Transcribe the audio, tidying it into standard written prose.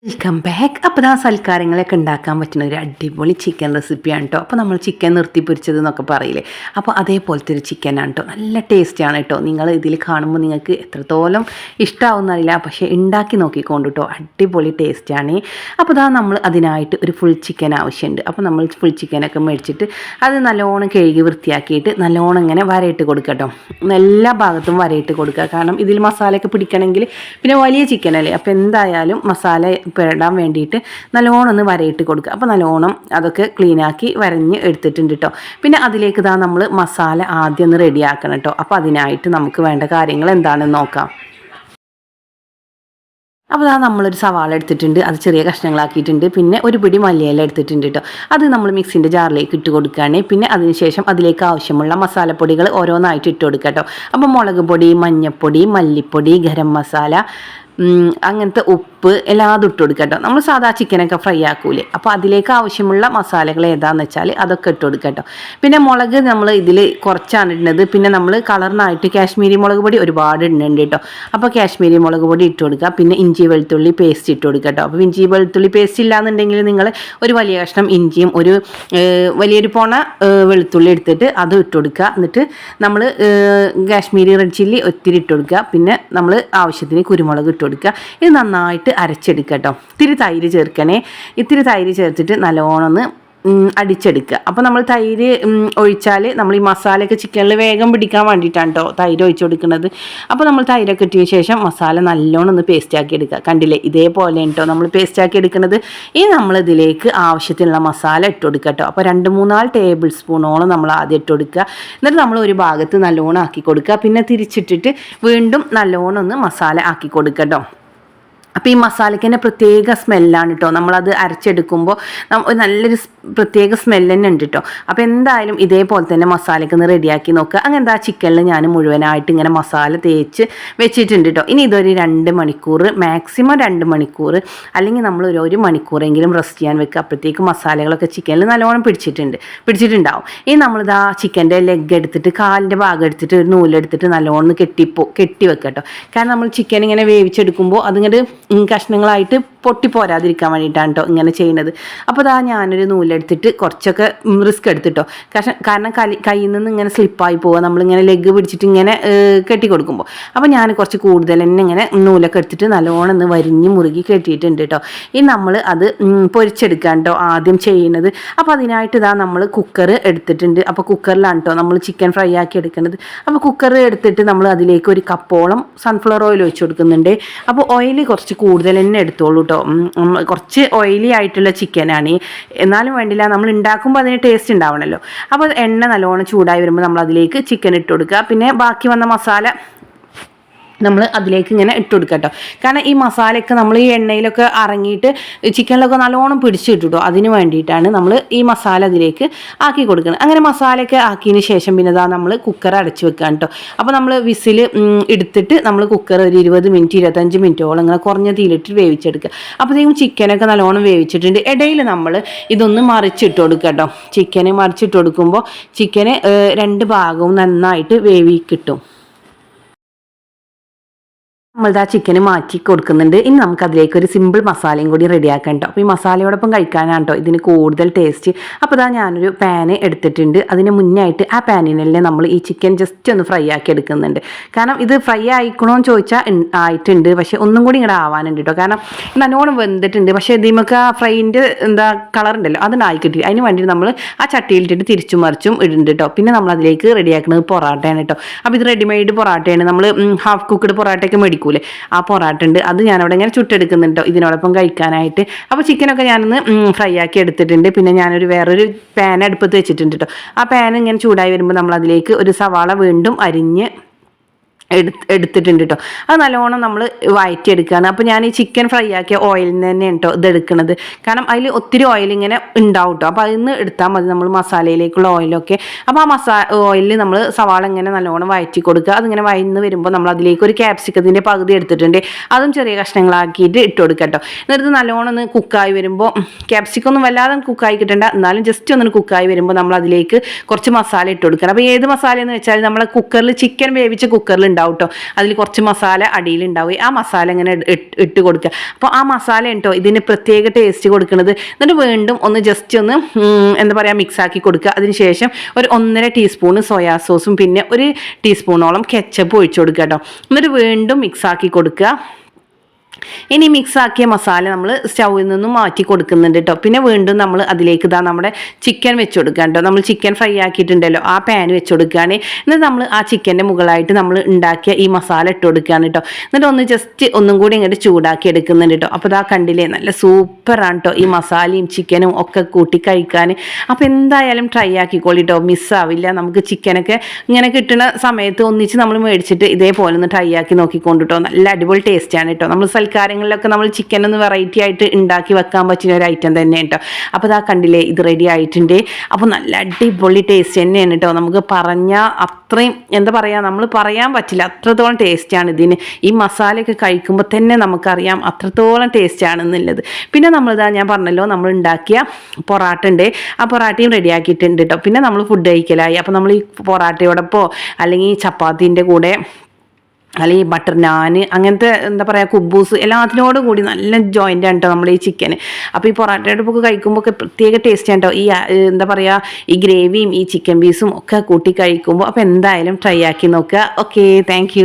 Welcome back. അപ്പോൾ ആ സൽക്കാരങ്ങളൊക്കെ ഉണ്ടാക്കാൻ പറ്റുന്ന ഒരു അടിപൊളി ചിക്കൻ റെസിപ്പിയാണ് കേട്ടോ. അപ്പോൾ നമ്മൾ ചിക്കൻ നിർത്തി പൊരിച്ചത് എന്നൊക്കെ പറയില്ലേ, അപ്പോൾ അതേപോലത്തെ ഒരു ചിക്കനാണ് കേട്ടോ. നല്ല ടേസ്റ്റിയാണ് കേട്ടോ. നിങ്ങൾ ഇതിൽ കാണുമ്പോൾ നിങ്ങൾക്ക് എത്രത്തോളം ഇഷ്ടമാവുന്നറിയില്ല, പക്ഷേ ഉണ്ടാക്കി നോക്കിക്കൊണ്ട് കേട്ടോ, അടിപൊളി ടേസ്റ്റാണ്. അപ്പോൾ ഇതാ നമ്മൾ അതിനായിട്ട് ഒരു ഫുൾ ചിക്കൻ ആവശ്യമുണ്ട്. അപ്പോൾ നമ്മൾ ഫുൾ ചിക്കനൊക്കെ മേടിച്ചിട്ട് അത് നല്ലോണം കഴുകി വൃത്തിയാക്കിയിട്ട് നല്ലോണം ഇങ്ങനെ വരയിട്ട് കൊടുക്കുക കേട്ടോ. എല്ലാ ഭാഗത്തും വരയിട്ട് കൊടുക്കുക. കാരണം ഇതിൽ മസാലയൊക്കെ പിടിക്കണമെങ്കിൽ പിന്നെ വലിയ ചിക്കനല്ലേ, അപ്പോൾ എന്തായാലും മസാല പെടാൻ വേണ്ടിയിട്ട് നല്ലോണം ഒന്ന് വരയിട്ട് കൊടുക്കുക. അപ്പോൾ നല്ലോണം അതൊക്കെ ക്ലീനാക്കി വരഞ്ഞ് എടുത്തിട്ടുണ്ട് കേട്ടോ. പിന്നെ അതിലേക്ക് ഇതാ നമ്മൾ മസാല ആദ്യം ഒന്ന് റെഡിയാക്കണം കേട്ടോ. അപ്പോൾ അതിനായിട്ട് നമുക്ക് വേണ്ട കാര്യങ്ങൾ എന്താണെന്ന് നോക്കാം. അപ്പോൾ അതാ നമ്മളൊരു സവാള എടുത്തിട്ടുണ്ട്, അത് ചെറിയ കഷ്ണങ്ങളാക്കിയിട്ടുണ്ട്. പിന്നെ ഒരു പിടി മല്ലിയില എടുത്തിട്ടുണ്ട് കേട്ടോ. അത് നമ്മൾ മിക്സിൻ്റെ ജാറിലേക്ക് ഇട്ട് കൊടുക്കുകയാണ്. പിന്നെ അതിനുശേഷം അതിലേക്ക് ആവശ്യമുള്ള മസാലപ്പൊടികൾ ഓരോന്നായിട്ട് ഇട്ട് കൊടുക്കുക കേട്ടോ. അപ്പോൾ മുളക് പൊടി, മഞ്ഞൾപ്പൊടി, മല്ലിപ്പൊടി, ഗരം മസാല, അങ്ങനത്തെ ഉപ്പ് എല്ലാതും ഇട്ട് കൊടുക്കുക കേട്ടോ. നമ്മൾ സാധാ ചിക്കനൊക്കെ ഫ്രൈ ആക്കൂലേ, അപ്പോൾ അതിലേക്ക് ആവശ്യമുള്ള മസാലകൾ ഏതാണെന്ന് വെച്ചാൽ അതൊക്കെ ഇട്ട് കൊടുക്കുക കേട്ടോ. പിന്നെ മുളക് നമ്മൾ ഇതിൽ കുറച്ചാണ് ഇടുന്നത്. പിന്നെ നമ്മൾ കളറിനായിട്ട് കാശ്മീരി മുളക് പൊടി ഒരുപാട് ഇടുന്നുണ്ട് കേട്ടോ. അപ്പോൾ കാശ്മീരി മുളക് പൊടി ഇട്ട് കൊടുക്കുക. പിന്നെ ഇഞ്ചി വെളുത്തുള്ളി പേസ്റ്റ് ഇട്ട് കൊടുക്കുക കേട്ടോ. അപ്പോൾ ഇഞ്ചി വെളുത്തുള്ളി പേസ്റ്റ് ഇല്ലാന്നുണ്ടെങ്കിൽ നിങ്ങൾ ഒരു വലിയ കഷ്ണം ഇഞ്ചിയും ഒരു വലിയൊരു പോണ വെളുത്തുള്ളി എടുത്തിട്ട് അത് ഇട്ട് കൊടുക്കുക. എന്നിട്ട് നമ്മൾ കാശ്മീരി റെഡ് ചില്ലി ഒത്തിരി ഇട്ട് കൊടുക്കുക. പിന്നെ നമ്മൾ ആവശ്യത്തിന് കുരുമുളക് ഇട്ട് കൊടുക്കുക. ഇത് നന്നായിട്ട് അരച്ചെടുക്കുക കേട്ടോ. ഇത്തിരി തൈര് ചേർക്കണേ. ഇത്തിരി തൈര് ചേർത്തിട്ട് നല്ലോണം ഒന്ന് അടിച്ചെടുക്കുക. അപ്പോൾ നമ്മൾ തൈര് ഒഴിച്ചാൽ നമ്മൾ ഈ മസാലയൊക്കെ ചിക്കനിൽ വേഗം പിടിക്കാൻ വേണ്ടിയിട്ടാണ് കേട്ടോ തൈര് ഒഴിച്ച് കൊടുക്കുന്നത്. അപ്പോൾ നമ്മൾ തൈരൊക്കെ ഇട്ടതിന് ശേഷം മസാല നല്ലോണം ഒന്ന് പേസ്റ്റാക്കി എടുക്കുക. കണ്ടില്ലേ, ഇതേപോലെ കേട്ടോ നമ്മൾ പേസ്റ്റാക്കി എടുക്കുന്നത്. ഇനി നമ്മളിതിലേക്ക് ആവശ്യത്തിനുള്ള മസാല ഇട്ട് കൊടുക്കുക കേട്ടോ. അപ്പോൾ 2-3 ടേബിൾ സ്പൂണോളം നമ്മൾ ആദ്യം ഇട്ട് കൊടുക്കുക. എന്നിട്ട് നമ്മൾ ഒരു ഭാഗത്ത് നല്ലോണം ആക്കി കൊടുക്കുക. പിന്നെ തിരിച്ചിട്ടിട്ട് വീണ്ടും നല്ലോണം ഒന്ന് മസാല ആക്കി കൊടുക്കുക കേട്ടോ. അപ്പോൾ ഈ മസാലയ്ക്ക് തന്നെ പ്രത്യേക സ്മെല്ലാണ് കേട്ടോ. നമ്മളത് അരച്ചെടുക്കുമ്പോൾ നല്ലൊരു പ്രത്യേക സ്മെല്ല് തന്നെ ഉണ്ട് കേട്ടോ. അപ്പോൾ എന്തായാലും ഇതേപോലെ തന്നെ മസാലയ്ക്ക് ഒന്ന് റെഡിയാക്കി നോക്കുക. അങ്ങനത്തെ ആ ചിക്കനിൽ ഞാൻ മുഴുവനായിട്ട് ഇങ്ങനെ മസാല തേച്ച് വെച്ചിട്ടുണ്ട് കേട്ടോ. ഇനി ഇതൊരു 2 മണിക്കൂർ, മാക്സിമം 2 മണിക്കൂർ, അല്ലെങ്കിൽ നമ്മൾ ഒരു മണിക്കൂറെങ്കിലും റെസ്റ്റ് ചെയ്യാൻ വെക്കുക. അപ്പോഴത്തേക്ക് മസാലകളൊക്കെ ചിക്കനിൽ നല്ലോണം പിടിച്ചിട്ടുണ്ടാവും. ഇനി നമ്മളിതാ ചിക്കൻ്റെ ലെഗ് എടുത്തിട്ട് കാലിൻ്റെ ഭാഗം എടുത്തിട്ട് ഒരു നൂലെടുത്തിട്ട് നല്ലോണം കെട്ടി വെക്കുക കേട്ടോ. കാരണം നമ്മൾ ചിക്കൻ ഇങ്ങനെ വേവിച്ചെടുക്കുമ്പോൾ അതിങ്ങോട്ട് കഷ്ണങ്ങളായിട്ട് പൊട്ടിപ്പോരാതിരിക്കാൻ വേണ്ടിയിട്ടാണ് കേട്ടോ ഇങ്ങനെ ചെയ്യുന്നത്. അപ്പോൾ അതാ ഞാനൊരു നൂലെടുത്തിട്ട് കുറച്ചൊക്കെ റിസ്ക് എടുത്തിട്ടോ. കാരണം കയ്യിൽ നിന്ന് ഇങ്ങനെ സ്ലിപ്പായി പോവുക നമ്മളിങ്ങനെ ലെഗ് പിടിച്ചിട്ട് ഇങ്ങനെ കെട്ടി കൊടുക്കുമ്പോൾ. അപ്പോൾ ഞാൻ കുറച്ച് കൂടുതൽ തന്നെ ഇങ്ങനെ നൂലൊക്കെ എടുത്തിട്ട് നല്ലോണം ഒന്ന് വരിഞ്ഞ് മുറുകി കെട്ടിയിട്ടുണ്ട് കേട്ടോ. ഇനി നമ്മൾ അത് പൊരിച്ചെടുക്കാൻ കേട്ടോ ആദ്യം ചെയ്യുന്നത്. അപ്പോൾ അതിനായിട്ട് ഇതാ നമ്മൾ കുക്കർ എടുത്തിട്ടുണ്ട്. അപ്പോൾ കുക്കറിലാണ് കേട്ടോ നമ്മൾ ചിക്കൻ ഫ്രൈ ആക്കി എടുക്കുന്നത്. അപ്പോൾ കുക്കർ എടുത്തിട്ട് നമ്മൾ അതിലേക്ക് ഒരു കപ്പോളം സൺഫ്ലവർ ഓയിൽ ഒഴിച്ച് കൊടുക്കുന്നുണ്ട്. അപ്പോൾ ഓയിൽ കുറച്ച് കൂടുതൽ തന്നെ എടുത്തോളൂ കേട്ടോ. കുറച്ച് ഓയിലി ആയിട്ടുള്ള ചിക്കനാണ്, എന്നാലും വേണ്ടില്ല, നമ്മൾ ഉണ്ടാക്കുമ്പോൾ അതിന് ടേസ്റ്റ് ഉണ്ടാവണമല്ലോ. അപ്പോൾ എണ്ണ നല്ലോണം ചൂടായി വരുമ്പോൾ നമ്മൾ അതിലേക്ക് ചിക്കൻ ഇട്ട് കൊടുക്കുക. പിന്നെ ബാക്കി വന്ന മസാല നമ്മൾ അതിലേക്ക് ഇങ്ങനെ ഇട്ട് കൊടുക്കുക കേട്ടോ. കാരണം ഈ മസാലയൊക്കെ നമ്മൾ ഈ എണ്ണയിലൊക്കെ ഇറങ്ങിയിട്ട് ചിക്കനിലൊക്കെ നല്ലോണം പിടിച്ചിട്ടോ. അതിന് വേണ്ടിയിട്ടാണ് നമ്മൾ ഈ മസാല അതിലേക്ക് ആക്കി കൊടുക്കുന്നത്. അങ്ങനെ മസാലയൊക്കെ ആക്കിയതിന് ശേഷം പിന്നെ ഇതാ നമ്മൾ കുക്കർ അടച്ച് വെക്കുക കേട്ടോ. അപ്പോൾ നമ്മൾ വിസിൽ എടുത്തിട്ട് നമ്മൾ കുക്കർ ഒരു 20 മിനിറ്റ് 25 മിനിറ്റോളം ഇങ്ങനെ കുറഞ്ഞ തീയിലിട്ട് വേവിച്ചെടുക്കുക. അപ്പോഴത്തേക്കും ചിക്കനൊക്കെ നല്ലോണം വേവിച്ചിട്ടുണ്ട്. ഇടയിൽ നമ്മൾ ഇതൊന്ന് മറിച്ചിട്ട് കൊടുക്കുക കേട്ടോ. ചിക്കന് മറിച്ചിട്ട് കൊടുക്കുമ്പോൾ ചിക്കന് 2 ഭാഗവും നന്നായിട്ട് വേവി കിട്ടും. നമ്മളിതാ ചിക്കന് മാറ്റി കൊടുക്കുന്നുണ്ട്. ഇനി നമുക്ക് അതിലേക്ക് ഒരു സിമ്പിൾ മസാലയും കൂടി റെഡിയാക്കാം കേട്ടോ. അപ്പോൾ ഈ മസാലയോടൊപ്പം കഴിക്കാനാണ് കേട്ടോ ഇതിന് കൂടുതൽ ടേസ്റ്റ്. അപ്പോൾ ഇതാ ഞാനൊരു പാന് എടുത്തിട്ടുണ്ട്. അതിന് മുന്നായിട്ട് ആ പാനിനെ നമ്മൾ ഈ ചിക്കൻ ജസ്റ്റ് ഒന്ന് ഫ്രൈ ആക്കി എടുക്കുന്നുണ്ട്. കാരണം ഇത് ഫ്രൈ ആയിക്കണമെന്ന് ചോദിച്ചാൽ ആയിട്ടുണ്ട്, പക്ഷേ ഒന്നും കൂടി ഇങ്ങോട്ട് ആവാനുണ്ട് കേട്ടോ. കാരണം നല്ലോണം വെന്തിട്ടുണ്ട്, പക്ഷേ ഇതിമൊക്കെ ആ ഫ്രൈൻ്റെ കളർ ഉണ്ടല്ലോ അതിനായി കിട്ടി. അതിന് വേണ്ടി നമ്മൾ ആ ചട്ടിയിലിട്ടിട്ട് തിരിച്ചും മറിച്ചും ഇടുന്നുണ്ട് കേട്ടോ. പിന്നെ നമ്മൾ അതിലേക്ക് റെഡിയാക്കുന്നത് പൊറാട്ടയാണ് കേട്ടോ. അപ്പോൾ ഇത് റെഡിമെയ്ഡ് പൊറാട്ടയാണ്. നമ്മൾ ഹാഫ് കുക്ക്ഡ് പൊറാട്ടയൊക്കെ മേടിക്കും, ആ പൊറാട്ട ഉണ്ട്, അത് ഞാനവിടെ ഇങ്ങനെ ചുട്ടെടുക്കുന്നുണ്ടോ ഇതിനോടൊപ്പം കഴിക്കാനായിട്ട്. അപ്പോൾ ചിക്കനൊക്കെ ഞാനൊന്ന് ഫ്രൈ ആക്കി എടുത്തിട്ടുണ്ട്. പിന്നെ ഞാനൊരു വേറൊരു പാൻ അടുപ്പത്ത് വെച്ചിട്ടുണ്ട് കേട്ടോ. ആ പാൻ ഇങ്ങനെ ചൂടായി വരുമ്പോൾ നമ്മൾ അതിലേക്ക് ഒരു സവാള വീണ്ടും അരിഞ്ഞ് എടുത്തിട്ടുണ്ട് കേട്ടോ. അത് നല്ലോണം നമ്മൾ വഴറ്റിയെടുക്കുകയാണ്. അപ്പോൾ ഞാൻ ഈ ചിക്കൻ ഫ്രൈ ആക്കിയ ഓയിലിൽ നിന്ന് തന്നെയാണ് കേട്ടോ ഇത് എടുക്കുന്നത്. കാരണം അതിൽ ഒത്തിരി ഓയിൽ ഇങ്ങനെ ഉണ്ടാവും കേട്ടോ. അപ്പോൾ അതിൽ നിന്ന് എടുത്താൽ മതി നമ്മൾ മസാലയിലേക്കുള്ള ഓയിലൊക്കെ. അപ്പോൾ ആ ഓയിലിൽ നമ്മൾ സവാള ഇങ്ങനെ നല്ലോണം വഴറ്റി കൊടുക്കുക. അതിങ്ങനെ വഴന്ന് വരുമ്പോൾ നമ്മൾ അതിലേക്ക് ഒരു ക്യാപ്സിക്കത്തിൻ്റെ പകുതി എടുത്തിട്ടുണ്ട്, അതും ചെറിയ കഷ്ണങ്ങളാക്കിയിട്ട് ഇട്ട് കൊടുക്കുക കേട്ടോ. എന്നിട്ട് നല്ലോണം ഒന്ന് കുക്കായി വരുമ്പോൾ, ക്യാപ്സിക്കൊന്നും വല്ലാതെ കുക്കായി കിട്ടേണ്ട, എന്നാലും ജസ്റ്റ് ഒന്ന് കുക്കായി വരുമ്പോൾ നമ്മൾ അതിലേക്ക് കുറച്ച് മസാല ഇട്ട് കൊടുക്കണം. അപ്പോൾ ഏത് മസാല എന്ന് വെച്ചാൽ നമ്മളെ കുക്കറിൽ ചിക്കൻ വേവിച്ച കുക്കറിൽ ഉണ്ടാവും കേട്ടോ. അതിൽ കുറച്ച് മസാല അടിയിലുണ്ടാവും. ആ മസാല ഇങ്ങനെ ഇട്ട് കൊടുക്കുക. അപ്പോൾ ആ മസാല കേട്ടോ ഇതിന് പ്രത്യേക ടേസ്റ്റ് കൊടുക്കുന്നത്. എന്നിട്ട് വീണ്ടും ഒന്ന് ജസ്റ്റ് ഒന്ന് എന്താ പറയുക മിക്സാക്കി കൊടുക്കുക. അതിനുശേഷം ഒരു 1.5 ടീസ്പൂൺ സോയാ സോസും പിന്നെ 1 ടീസ്പൂണോളം കെച്ചപ്പ് ഒഴിച്ചു കൊടുക്കുക കേട്ടോ. എന്നിട്ട് വീണ്ടും മിക്സാക്കി കൊടുക്കുക. ഇനി മിക്സാക്കിയ മസാല നമ്മൾ സ്റ്റൗവിൽ നിന്നും മാറ്റി കൊടുക്കുന്നുണ്ട് കേട്ടോ. പിന്നെ വീണ്ടും നമ്മൾ അതിലേക്ക് നമ്മുടെ ചിക്കൻ വെച്ച് കൊടുക്കുക കേട്ടോ. നമ്മൾ ചിക്കൻ ഫ്രൈ ആക്കിയിട്ടുണ്ടല്ലോ ആ പാൻ വെച്ച് കൊടുക്കുകയാണ്. എന്നിട്ട് നമ്മൾ ആ ചിക്കൻ്റെ മുകളായിട്ട് നമ്മൾ ഉണ്ടാക്കിയ ഈ മസാല ഇട്ട് കൊടുക്കുകയാണ് കേട്ടോ. എന്നിട്ട് ഒന്ന് ജസ്റ്റ് ഒന്നും കൂടി ഇങ്ങോട്ട് ചൂടാക്കി എടുക്കുന്നുണ്ട് കേട്ടോ. അപ്പോൾ ഇതാ കണ്ടില്ലേ, നല്ല സൂപ്പറാണ് കേട്ടോ ഈ മസാലയും ചിക്കനും ഒക്കെ കൂട്ടി കഴിക്കാൻ. അപ്പോൾ എന്തായാലും ട്രൈ ആക്കിക്കോളി കേട്ടോ, മിസ്സാവില്ല. നമുക്ക് ചിക്കനൊക്കെ ഇങ്ങനെ കിട്ടുന്ന സമയത്ത് ഒന്നിച്ച് നമ്മൾ മേടിച്ചിട്ട് ഇതേപോലെ ഒന്ന് ട്രൈ ആക്കി നോക്കിക്കൊണ്ട് കേട്ടോ. നല്ല അടിപൊളി ടേസ്റ്റാണ് കേട്ടോ. നമ്മൾ കാര്യങ്ങളിലൊക്കെ നമ്മൾ ചിക്കൻ ഒന്ന് വെറൈറ്റി ആയിട്ട് ഉണ്ടാക്കി വെക്കാൻ പറ്റുന്ന ഒരു ഐറ്റം തന്നെ കേട്ടോ. അപ്പോൾ ഇതാ കണ്ടില്ലേ, ഇത് റെഡി ആയിട്ടുണ്ട്. അപ്പോൾ നല്ല അടിപൊളി ടേസ്റ്റ് തന്നെയാണ് കേട്ടോ. നമുക്ക് പറഞ്ഞാൽ അത്രയും എന്താ പറയുക, നമ്മൾ പറയാൻ പറ്റില്ല അത്രത്തോളം ടേസ്റ്റാണ് ഇതിന്. ഈ മസാലയൊക്കെ കഴിക്കുമ്പോൾ തന്നെ നമുക്കറിയാം അത്രത്തോളം ടേസ്റ്റാണെന്നുള്ളത്. പിന്നെ നമ്മളിതാ ഞാൻ പറഞ്ഞല്ലോ നമ്മൾ ഉണ്ടാക്കിയ പൊറാട്ട ഉണ്ട്, ആ പൊറാട്ടയും റെഡി ആക്കിയിട്ടുണ്ട് കേട്ടോ. പിന്നെ നമ്മൾ ഫുഡ് കഴിക്കലായി. അപ്പോൾ നമ്മൾ ഈ പൊറാട്ടയോടൊപ്പോ അല്ലെങ്കിൽ ചപ്പാത്തിൻ്റെ കൂടെ അല്ലെങ്കിൽ ബട്ടർ നാൻ അങ്ങനത്തെ എന്താ പറയുക കുബൂസ് എല്ലാത്തിനോടും കൂടി നല്ല ജോയിൻ്റ് ആണ് കേട്ടോ നമ്മുടെ ഈ ചിക്കൻ. അപ്പോൾ ഈ പൊറാട്ടയുടെ ഒക്കെ കഴിക്കുമ്പോൾ ഒക്കെ പ്രത്യേക ടേസ്റ്റ് ആണ് കേട്ടോ. ഈ എന്താ പറയുക ഈ ഗ്രേവിയും ഈ ചിക്കൻ പീസും ഒക്കെ കൂട്ടി കഴിക്കുമ്പോൾ. അപ്പോൾ എന്തായാലും ട്രൈ ആക്കി നോക്കുക. Okay, thank